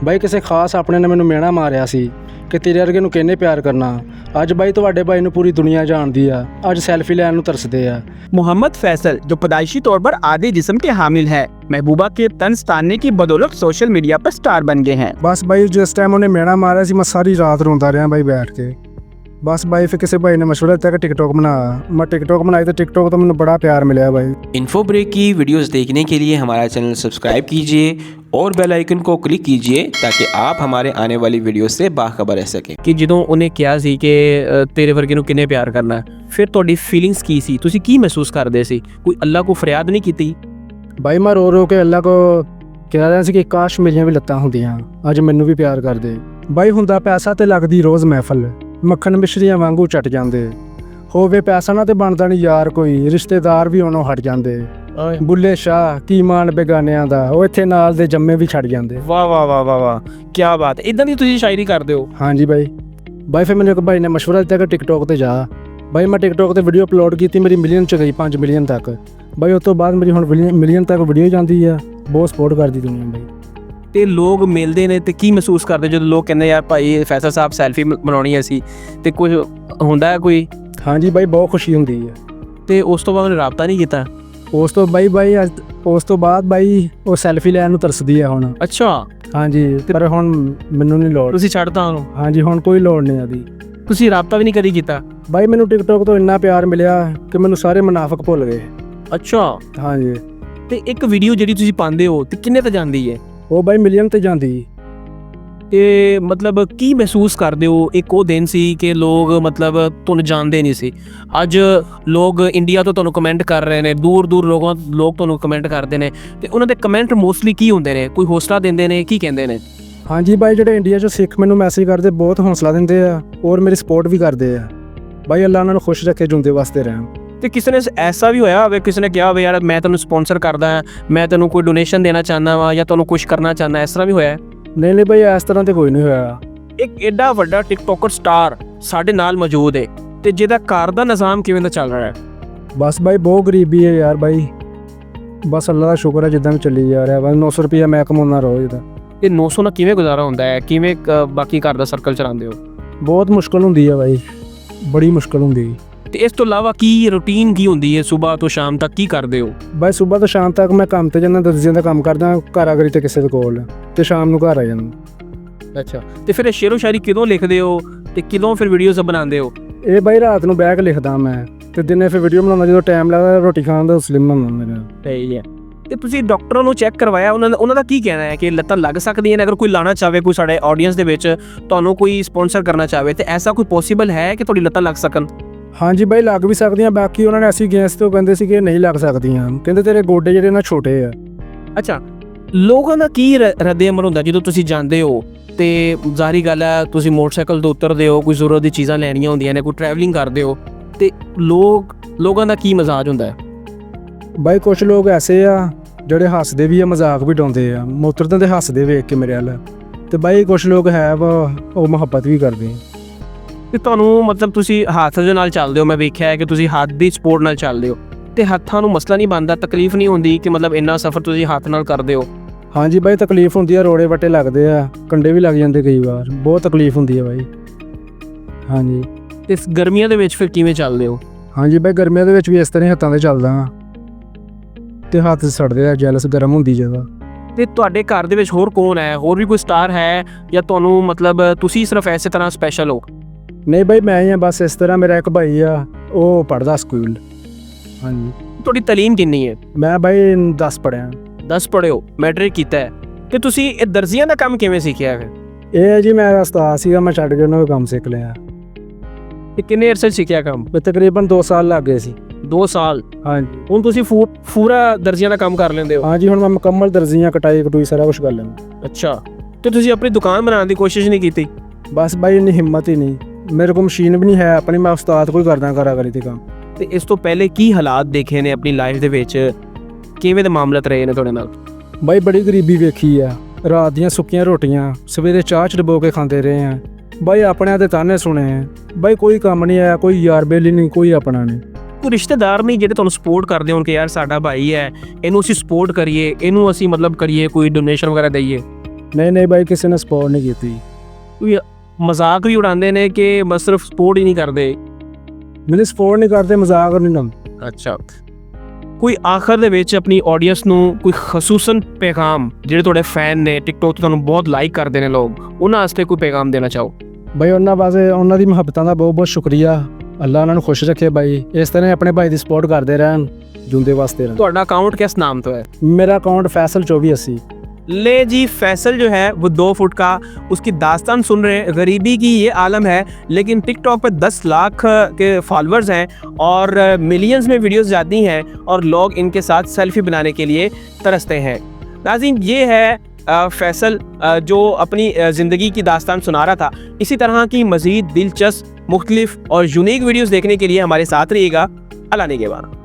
ਬਾਈ ਕਿਸੇ ਖਾਸ ਆਪਣੇ ਨੇ ਮੈਨੂੰ ਮਿਹਣਾ ਮਾਰਿਆ ਸੀ ਕਿ ਤੇਰੇ ਵਰਗੇ ਨੂੰ ਕਿਹਨੇ ਪਿਆਰ ਕਰਨਾ। ਅੱਜ ਬਾਈ ਤੁਹਾਡੇ ਭਾਈ ਨੂੰ पूरी दुनिया जानती है, आज सेल्फी लैन नूं तरसदे आ। मोहम्मद फैसल जो पैदाइशी तौर पर आधे जिस्म के हामिल है, महबूबा के तंज तानने की बदौलत सोशल मीडिया पर स्टार बन गए हैं। बस भाई जिस टाइम उन्हें मेहना मारा सी मैं सारी रात रोंदा रहा भाई बैठ के। बस भाई फिर किसी भाई ने मशवरा दिया कि टिकटॉक बना। मैं टिकटॉक बनाई तो टिकटॉक तो मैंने बड़ा प्यार मिला भाई। इन्फो ब्रेक की वीडियोस देखने के लिए हमारा चैनल सब्सक्राइब कीजिए और बेल आइकन को क्लिक कीजिए ताकि आप हमारे आने वाली वीडियो से बाखबर रह सकें। कि ਜਦੋਂ ਉਹਨੇ ਕਿਹਾ ਸੀ ਕਿ ਤੇਰੇ ਵਰਗੇ ਨੂੰ ਕਿੰਨੇ ਪਿਆਰ ਕਰਨਾ, ਫਿਰ ਤੁਹਾਡੀ ਫੀਲਿੰਗਸ ਕੀ ਸੀ? ਤੁਸੀਂ ਕੀ ਮਹਿਸੂਸ ਕਰਦੇ ਸੀ? ਕੋਈ ਅੱਲਾ ਕੋ ਫਰਿਆਦ ਨਹੀਂ ਕੀਤੀ? भाई मैं रो रो के अल्लाह को कह रहा ਸੀ कि काश मेरियां भी लत्तां ਹੁੰਦੀਆਂ ਅੱਜ ਮੈਨੂੰ ਵੀ ਪਿਆਰ ਕਰਦੇ। ਬਾਈ ਹੁੰਦਾ ਪੈਸਾ ਤੇ ਲੱਗਦੀ ਰੋਜ਼ ਮਹਿਫਲ, ਮੱਖਣ ਮਿਸ਼ਰੀਆਂ ਵਾਂਗੂ ਚਟ ਜਾਂਦੇ। ਹੋਵੇ ਪੈਸਾ ਨਾ ਤੇ ਬਣਦਾ ਨਹੀਂ ਯਾਰ ਕੋਈ, ਰਿਸ਼ਤੇਦਾਰ ਵੀ ਉਹਨੋਂ ਹਟ ਜਾਂਦੇ। ਬੁੱਲੇ ਸ਼ਾਹ ਕੀ ਮਾਣ ਬੇਗਾਨਿਆਂ ਦਾ, ਉਹ ਇੱਥੇ ਨਾਲ ਦੇ ਜੰਮੇ ਵੀ ਛੱਡ ਜਾਂਦੇ। ਵਾਹ ਵਾਹ ਵਾਹ ਵਾਹ ਵਾਹ, ਕੀ ਬਾਤ ਹੈ। ਇਦਾਂ ਦੀ ਤੁਸੀਂ ਸ਼ਾਇਰੀ ਕਰਦੇ ਹੋ? ਹਾਂਜੀ ਬਾਈ। ਬਾਈ ਫਿਰ ਮੈਨੂੰ ਇੱਕ ਭਾਈ ਨੇ ਮਸ਼ਵਰਾ ਦਿੱਤਾ ਕਿ ਟਿਕਟੌਕ ਤੇ ਜਾ। ਬਾਈ ਮੈਂ ਟਿਕਟੌਕ ਤੇ ਵੀਡੀਓ ਅਪਲੋਡ ਕੀਤੀ, ਮੇਰੀ ਮਿਲੀਅਨ ਚ ਗਈ, 5 ਮਿਲੀਅਨ ਤੱਕ। ਬਾਈ ਉਸ ਤੋਂ ਬਾਅਦ ਮੇਰੀ ਹੁਣ ਮਿਲੀਅਨ ਤੱਕ ਵੀਡੀਓ ਜਾਂਦੀ ਆ। ਬਹੁਤ ਸਪੋਰਟ ਕਰਦੀ ਦੁਨੀਆ ਬਾਈ। ਤੇ ਲੋਕ ਮਿਲਦੇ ਨੇ ਤੇ ਕੀ ਮਹਿਸੂਸ ਕਰਦੇ ਜਦੋਂ ਲੋਕ ਕਹਿੰਦੇ ਯਾਰ ਭਾਈ ਫੈਸਲ ਸਾਹਿਬ ਸੈਲਫੀ ਬਣਾਉਣੀ ਅਸੀਂ, ਤੇ ਕੁਝ ਹੁੰਦਾ ਹੈ ਕੋਈ? ਹਾਂਜੀ ਬਾਈ ਬਹੁਤ ਖੁਸ਼ੀ ਹੁੰਦੀ ਹੈ। ਤੇ ਉਸ ਤੋਂ ਬਾਅਦ ਉਹਨੇ ਰਾਬਤਾ ਨਹੀਂ ਕੀਤਾ? ਉਸ ਤੋਂ ਉਸ ਤੋਂ ਬਾਅਦ ਬਾਈ ਉਹ ਸੈਲਫੀ ਲੈਣ ਨੂੰ ਤਰਸਦੀ ਆ ਹੁਣ। ਅੱਛਾ। ਹਾਂਜੀ ਪਰ ਹੁਣ ਮੈਨੂੰ ਨਹੀਂ ਲੋੜ। ਤੁਸੀਂ ਛੱਡਤਾ ਉਹਨੂੰ? ਹਾਂਜੀ ਹੁਣ ਕੋਈ ਲੋੜ ਨਹੀਂ ਆਦੀ। ਤੁਸੀਂ ਰਾਬਤਾ ਵੀ ਨਹੀਂ ਕਦੀ ਕੀਤਾ? ਬਾਈ ਮੈਨੂੰ ਟਿਕਟੌਕ ਤੋਂ ਇੰਨਾ ਪਿਆਰ ਮਿਲਿਆ ਕਿ ਮੈਨੂੰ ਸਾਰੇ ਮੁਨਾਫਿਕ ਭੁੱਲ ਗਏ। ਅੱਛਾ। ਹਾਂਜੀ। ਤੇ ਇੱਕ ਵੀਡੀਓ ਜਿਹੜੀ ਤੁਸੀਂ ਪਾਉਂਦੇ ਹੋ ਤੇ ਕਿੰਨੇ ਤੇ ਜਾਂਦੀ ਹੈ? ਉਹ ਬਾਈ ਮਿਲੀਅਨ ਤੇ ਜਾਂਦੀ। ਤੇ ਮਤਲਬ ਕੀ ਮਹਿਸੂਸ ਕਰਦੇ ਹੋ? ਇੱਕ ਉਹ ਦਿਨ ਸੀ ਕਿ ਲੋਕ ਮਤਲਬ ਤੁਹਾਨੂੰ ਜਾਣਦੇ ਨਹੀਂ ਸੀ, ਅੱਜ ਲੋਕ ਇੰਡੀਆ ਤੋਂ ਤੁਹਾਨੂੰ ਕਮੈਂਟ ਕਰ ਰਹੇ ਨੇ, ਦੂਰ ਦੂਰ ਲੋਕ ਤੁਹਾਨੂੰ ਕਮੈਂਟ ਕਰਦੇ ਨੇ, ਤੇ ਉਹਨਾਂ ਦੇ ਕਮੈਂਟ ਮੋਸਟਲੀ ਕੀ ਹੁੰਦੇ ਨੇ? ਕੋਈ ਹੌਸਲਾ ਦਿੰਦੇ ਨੇ, ਕੀ ਕਹਿੰਦੇ ਨੇ? ਹਾਂਜੀ ਬਾਈ ਜਿਹੜੇ ਇੰਡੀਆ 'ਚੋਂ ਸਿੱਖ ਮੈਨੂੰ ਮੈਸੇਜ ਕਰਦੇ ਬਹੁਤ ਹੌਸਲਾ ਦਿੰਦੇ ਆ ਔਰ ਮੇਰੀ ਸਪੋਰਟ ਵੀ ਕਰਦੇ ਆ। ਬਾਈ ਅੱਲਾ ਉਹਨਾਂ ਨੂੰ ਖੁਸ਼ ਰੱਖੇ, ਜਿਉਂਦੇ ਵਾਸਤੇ ਰਹਿਣ। ਤੇ ਕਿਸੇ ਨੇ ਐਸਾ ਵੀ ਹੋਇਆ ਹੋਵੇ, ਕਿਸੇ ਨੇ ਕਿਹਾ ਹੋਵੇ ਯਾਰ ਮੈਂ ਤੈਨੂੰ ਸਪੋਂਸਰ ਕਰਦਾ ਹਾਂ, ਮੈਂ ਤੈਨੂੰ ਕੋਈ ਡੋਨੇਸ਼ਨ ਦੇਣਾ ਚਾਹੁੰਦਾ ਵਾ ਜਾਂ ਤੁਹਾਨੂੰ ਕੁਝ ਕਰਨਾ ਚਾਹੁੰਦਾ, ਇਸ ਤਰ੍ਹਾਂ ਵੀ ਹੋਇਆ? ਨਹੀਂ ਨਹੀਂ ਬਾਈ ਇਸ ਤਰ੍ਹਾਂ ਤੇ ਕੋਈ ਨਹੀਂ ਹੋਇਆ। ਇੱਕ ਐਡਾ ਵੱਡਾ ਟਿਕਟੋਕਰ ਸਟਾਰ ਸਾਡੇ ਨਾਲ ਮੌਜੂਦ ਹੈ ਤੇ ਜਿਹਦਾ ਘਰ ਦਾ ਨਿਜ਼ਾਮ ਕਿਵੇਂ ਦਾ ਚੱਲ ਰਿਹਾ ਹੈ? ਬਸ ਬਾਈ ਬਹੁਤ ਗਰੀਬੀ ਹੈ ਯਾਰ ਬਾਈ। ਬਸ ਅੱਲਾ ਦਾ ਸ਼ੁਕਰ ਹੈ ਜਿੱਦਾਂ ਵੀ ਚੱਲੀ ਜਾ ਰਿਹਾ। ਬਸ 900 ਰੁਪਇਆ ਮੈਂ ਕਮਾਉਂਦਾ ਰੋਜ਼ ਦਾ। ਇਹ 900 ਨਾਲ ਕਿਵੇਂ ਗੁਜ਼ਾਰਾ ਹੁੰਦਾ ਹੈ? ਕਿਵੇਂ ਬਾਕੀ ਘਰ ਦਾ ਸਰਕਲ ਚਲਾਉਂਦੇ ਹੋ? ਬਹੁਤ ਮੁਸ਼ਕਲ ਹੁੰਦੀ ਹੈ ਬਾਈ, ਬੜੀ ਮੁਸ਼ਕਲ ਹੁੰਦੀ। ਤੇ ਇਸ ਤੋਂ ਇਲਾਵਾ ਕੀ ਰੂਟੀਨ ਕੀ ਹੁੰਦੀ ਹੈ? ਸਵੇਰ ਤੋਂ ਸ਼ਾਮ ਤੱਕ ਕੀ ਕਰਦੇ ਹੋ? ਬਾਈ ਸਵੇਰ ਤੋਂ ਸ਼ਾਮ ਤੱਕ ਮੈਂ ਕੰਮ ਤੇ ਜਾਂਦਾ, ਦਰਜੀਆਂ ਦਾ ਕੰਮ ਕਰਦਾ, ਘਰ ਆਗਰੀ ਤੇ ਕਿਸੇ ਦੇ ਕੋਲ, ਤੇ ਸ਼ਾਮ ਨੂੰ ਘਰ ਆ ਜਾਂਦਾ। ਅੱਛਾ। ਤੇ ਫਿਰ ਇਹ ਸ਼ੇਰੋ ਸ਼ਾਇਰੀ ਕਿਦੋਂ ਲਿਖਦੇ ਹੋ ਤੇ ਕਿਦੋਂ ਫਿਰ ਵੀਡੀਓਜ਼ ਬਣਾਉਂਦੇ ਹੋ? ਇਹ ਬਾਈ ਰਾਤ ਨੂੰ ਬਹਿ ਕੇ ਲਿਖਦਾ ਮੈਂ, ਤੇ ਦਿਨੇ ਫਿਰ ਵੀਡੀਓ ਬਣਾਉਂਦਾ ਜਦੋਂ ਟਾਈਮ ਲੱਗਦਾ, ਰੋਟੀ ਖਾਣ ਦਾ ਉਸ ਲਈ ਬਣਾਉਂਦਾ ਮੇਰਾ। ਸਹੀ ਹੈ। ਤੇ ਤੁਸੀਂ ਡਾਕਟਰਾਂ ਨੂੰ ਚੈੱਕ ਕਰਵਾਇਆ? ਉਹਨਾਂ ਦਾ ਕੀ ਕਹਿਣਾ ਹੈ ਕਿ ਲੱਤਾਂ ਲੱਗ ਸਕਦੀਆਂ ਨੇ? ਅਗਰ ਕੋਈ ਲਾਣਾ ਚਾਹਵੇ, ਕੋਈ ਸਾਡੇ ਆਡੀਅנס ਦੇ ਵਿੱਚ ਤੁਹਾਨੂੰ ਕੋਈ ਸਪਾਂਸਰ ਕਰਨਾ ਚਾਹਵੇ, ਤੇ ਐਸਾ ਕੋਈ ਪੋਸੀਬਲ ਹੈ ਕਿ ਤੁਹਾਡੀ ਲੱਤਾਂ ਲੱਗ ਸਕਣ? ਹਾਂਜੀ ਬਾਈ ਲੱਗ ਵੀ ਸਕਦੀਆਂ। ਬਾਕੀ ਉਹਨਾਂ ਨੇ ਅਸੀਂ ਗਏ ਸੀ ਤੋਂ ਕਹਿੰਦੇ ਸੀ ਕਿ ਨਹੀਂ ਲੱਗ ਸਕਦੀਆਂ, ਕਹਿੰਦੇ ਤੇਰੇ ਗੋਡੇ ਜਿਹੜੇ ਨਾ ਛੋਟੇ ਆ। ਅੱਛਾ। ਲੋਕਾਂ ਦਾ ਕੀ ਰੱਦੇ ਅਮਲ ਹੁੰਦਾ ਜਦੋਂ ਤੁਸੀਂ ਜਾਂਦੇ ਹੋ? ਤੇ ਜ਼ਾਹਰੀ ਗੱਲ ਹੈ ਤੁਸੀਂ ਮੋਟਰਸਾਈਕਲ ਤੋਂ ਉਤਰਦੇ ਹੋ, ਕੋਈ ਜ਼ਰੂਰਤ ਦੀ ਚੀਜ਼ਾਂ ਲੈਣੀਆਂ ਹੁੰਦੀਆਂ ਨੇ, ਕੋਈ ਟਰੈਵਲਿੰਗ ਕਰਦੇ ਹੋ, ਤੇ ਲੋਕਾਂ ਦਾ ਕੀ ਮਜ਼ਾਜ ਹੁੰਦਾ ਹੈ? ਬਾਈ ਕੁਛ ਲੋਕ ਐਸੇ ਆ ਜਿਹੜੇ ਹੱਸਦੇ ਵੀ ਆ, ਮਜ਼ਾਕ ਵੀ ਡਾਉਂਦੇ ਆ, ਮੋਤਰਦਾਂ ਦੇ ਹੱਸਦੇ ਵੇਖ ਕੇ ਮੇਰੇ ਵੱਲ। ਤੇ ਬਾਈ ਕੁਛ ਲੋਕ ਹੈ ਉਹ ਮੁਹੱਬਤ ਵੀ ਕਰਦੇ ਆ। ਤੇ ਤੁਹਾਨੂੰ ਮਤਲਬ ਤੁਸੀਂ ਹੱਥ ਦੇ ਨਾਲ ਚੱਲਦੇ ਹੋ, ਮੈਂ ਵੇਖਿਆ ਹੈ ਕਿ ਤੁਸੀਂ ਹੱਥ ਦੀ ਸਪੋਰਟ ਨਾਲ ਚੱਲਦੇ ਹੋ, ਤੇ ਹੱਥਾਂ ਨੂੰ ਮਸਲਾ ਨਹੀਂ ਬਣਦਾ? ਤਕਲੀਫ ਨਹੀਂ ਹੁੰਦੀ ਕਿ ਮਤਲਬ ਇੰਨਾ ਸਫ਼ਰ ਤੁਸੀਂ ਹੱਥ ਨਾਲ ਕਰਦੇ ਹੋ? ਹਾਂਜੀ ਬਾਈ ਤਕਲੀਫ ਹੁੰਦੀ ਆ, ਰੋੜੇ ਵੱਟੇ ਲੱਗਦੇ ਆ, ਕੰਡੇ ਵੀ ਲੱਗ ਜਾਂਦੇ ਕਈ ਵਾਰ, ਬਹੁਤ ਤਕਲੀਫ ਹੁੰਦੀ ਆ ਬਾਈ। ਹਾਂਜੀ। ਤੇ ਗਰਮੀਆਂ ਦੇ ਵਿੱਚ ਫਿਰ ਕਿਵੇਂ ਚੱਲਦੇ ਹੋ? ਹਾਂਜੀ ਬਾਈ ਗਰਮੀਆਂ ਦੇ ਵਿੱਚ ਵੀ ਇਸ ਤਰ੍ਹਾਂ ਹੱਥਾਂ 'ਤੇ ਚੱਲਦਾ ਹਾਂ, ਤੇ ਹੱਥ ਸੜਦੇ ਆ, ਜੈਲਸ ਗਰਮ ਹੁੰਦੀ ਜਗ੍ਹਾ। ਤੇ ਤੁਹਾਡੇ ਘਰ ਦੇ ਵਿੱਚ ਹੋਰ ਕੌਣ ਹੈ? ਹੋਰ ਵੀ ਕੋਈ ਸਟਾਰ ਹੈ ਜਾਂ ਤੁਹਾਨੂੰ ਮਤਲਬ ਤੁਸੀਂ ਸਿਰਫ ਐਸੇ ਤਰ੍ਹਾਂ ਸਪੈਸ਼ਲ ਹੋ? ਨਹੀਂ ਬਾਈ ਮੈਂ ਹੀ ਹਾਂ ਬਸ ਇਸ ਤਰ੍ਹਾਂ। ਮੇਰਾ ਇੱਕ ਭਾਈ ਆ, ਉਹ ਪੜ੍ਹਦਾ ਸਕੂਲ। ਹਾਂਜੀ। ਤੁਹਾਡੀ ਤਾਲੀਮ ਕਿੰਨੀ ਹੈ? ਮੈਂ ਬਾਈ 10 ਪੜ੍ਹਿਆ। 10 ਪੜ੍ਹੇ ਹੋ, ਮੈਟ੍ਰਿਕ ਕੀਤਾ ਹੈ। ਕਿ ਤੁਸੀਂ ਇਹ ਦਰਜ਼ੀਆਂ ਦਾ ਕੰਮ ਕਿਵੇਂ ਸਿੱਖਿਆ ਫਿਰ? ਇਹ ਹੈ ਜੀ ਮੇਰਾ ਉਸਤਾਦ ਸੀਗਾ, ਮੈਂ ਛੱਡ ਕੇ ਉਹਨਾਂ ਕੋਲ ਕੰਮ ਸਿੱਖ ਲਿਆ। ਤੇ ਕਿੰਨੇ ਅਰਸੇ ਸਿੱਖਿਆ ਕੰਮ? ਤਕਰੀਬਨ 2 ਸਾਲ ਲੱਗ ਗਏ ਸੀ। 2 ਸਾਲ? ਹਾਂਜੀ। ਹੁਣ ਤੁਸੀਂ ਪੂਰਾ ਦਰਜ਼ੀਆਂ ਦਾ ਕੰਮ ਕਰ ਲੈਂਦੇ ਹੋ? ਹਾਂਜੀ ਹੁਣ ਮੈਂ ਮੁਕੰਮਲ ਦਰਜ਼ੀਆਂ, ਕਟਾਈ ਸਾਰਾ ਕੁਝ ਕਰ ਲੈਂਦਾ। ਅੱਛਾ। ਤੇ ਤੁਸੀਂ ਆਪਣੀ ਦੁਕਾਨ ਬਣਾਉਣ ਦੀ ਕੋਸ਼ਿਸ਼ ਨਹੀਂ ਕੀਤੀ? ਬਸ ਬਾਈ ਇੰਨੀ ਹਿੰਮਤ ਹੀ ਨਹੀਂ, ਮੇਰੇ ਕੋਲ ਮਸ਼ੀਨ ਵੀ ਨਹੀਂ ਹੈ ਆਪਣੀ, ਮੈਂ ਉਸਤਾਦ ਕੋਈ ਕਰਦਾ ਕਾਰਾਗਰੀ ਤੇ ਕੰਮ। ਤੇ ਇਸ ਤੋਂ ਪਹਿਲੇ ਕੀ ਹਾਲਾਤ ਦੇਖੇ ਨੇ ਆਪਣੀ ਲਾਈਫ ਦੇ ਵਿੱਚ? ਕਿਵੇਂ ਦੇ ਮਾਮਲਾਤ ਰਹੇ ਨੇ ਤੁਹਾਡੇ ਨਾਲ? ਬਾਈ ਬੜੀ ਗਰੀਬੀ ਵੇਖੀ ਆ, ਰਾਤ ਦੀਆਂ ਸੁੱਕੀਆਂ ਰੋਟੀਆਂ, ਸਵੇਰੇ ਚਾਹ 'ਚ ਡਬੋ ਕੇ ਖਾਂਦੇ ਰਹੇ ਆ ਬਾਈ। ਆਪਣਿਆਂ ਦੇ ਤਾਨੇ ਸੁਣੇ ਆ ਬਾਈ, ਕੋਈ ਕੰਮ ਨਹੀਂ ਆਇਆ, ਕੋਈ ਯਾਰ ਬੇਲੀ ਨਹੀਂ, ਕੋਈ ਆਪਣਾ ਨਹੀਂ। ਕੋਈ ਰਿਸ਼ਤੇਦਾਰ ਨਹੀਂ ਜਿਹੜੇ ਤੁਹਾਨੂੰ ਸਪੋਰਟ ਕਰਦੇ ਹੋਣ ਕਿ ਯਾਰ ਸਾਡਾ ਭਾਈ ਹੈ, ਇਹਨੂੰ ਅਸੀਂ ਸਪੋਰਟ ਕਰੀਏ, ਇਹਨੂੰ ਅਸੀਂ ਮਤਲਬ ਕਰੀਏ, ਕੋਈ ਡੋਨੇਸ਼ਨ ਵਗੈਰਾ ਦਈਏ? नहीं भाई किसी ने सपोर्ट नहीं की। ਕੋਈ ਮਜ਼ਾਕ ਵੀ ਉਡਾਉਂਦੇ ਨੇ ਕਿ ਬਸ ਸਿਰਫ ਸਪੋਰਟ ਹੀ ਨਹੀਂ ਕਰਦੇ। ਮੈਨੂੰ ਸਪੋਰਟ ਨਹੀਂ ਕਰਦੇ, ਮਜ਼ਾਕ ਨਹੀਂ ਨਾ। ਅੱਛਾ, ਕੋਈ ਆਖਰ ਦੇ ਵਿੱਚ ਆਪਣੀ ਆਡੀਅנס ਨੂੰ ਕੋਈ ਖਸੂਸਨ ਪੈਗਾਮ, ਜਿਹੜੇ ਤੁਹਾਡੇ ਫੈਨ ਨੇ ਟਿਕਟੋਕ ਤੇ ਤੁਹਾਨੂੰ ਬਹੁਤ ਲਾਈਕ ਕਰਦੇ ਨੇ ਲੋਕ, ਉਹਨਾਂ ਵਾਸਤੇ ਕੋਈ ਪੈਗਾਮ ਦੇਣਾ ਚਾਹੋ? ਬਾਈ ਉਹਨਾਂ ਵਾਸਤੇ ਉਹਨਾਂ ਦੀ ਮੁਹੱਬਤਾਂ ਦਾ ਬਹੁਤ ਬਹੁਤ ਸ਼ੁਕਰੀਆ। ਅੱਲਾ ਉਹਨਾਂ ਨੂੰ ਖੁਸ਼ ਰੱਖੇ ਬਾਈ, ਇਸ ਤਰ੍ਹਾਂ ਆਪਣੇ ਭਾਈ ਦੀ ਸਪੋਰਟ ਕਰਦੇ ਰਹਿਣ, ਜੁੰਦੇ ਵਾਸਤੇ ਰਹਿਣ। ਤੁਹਾਡਾ ਅਕਾउंट किस नाम तो है? मेरा अकाउंट फैसल 2480। ले जी, फैसल जो है वो 2 फुट का, उसकी दास्तान सुन रहे हैं, गरीबी की ये आलम है, लेकिन टिकटॉक पे 10 लाख के फॉलोअर्स हैं और मिलियंस में वीडियोस जाती हैं और लोग इनके साथ सेल्फी बनाने के लिए तरसते हैं। नाज़रीन, ये है फैसल जो अपनी ज़िंदगी की दास्तान सुना रहा था। इसी तरह की मज़ीद दिलचस्प, मुख्तलिफ और यूनिक वीडियोस देखने के लिए हमारे साथ रहिएगा। अल्लाह निगहबान।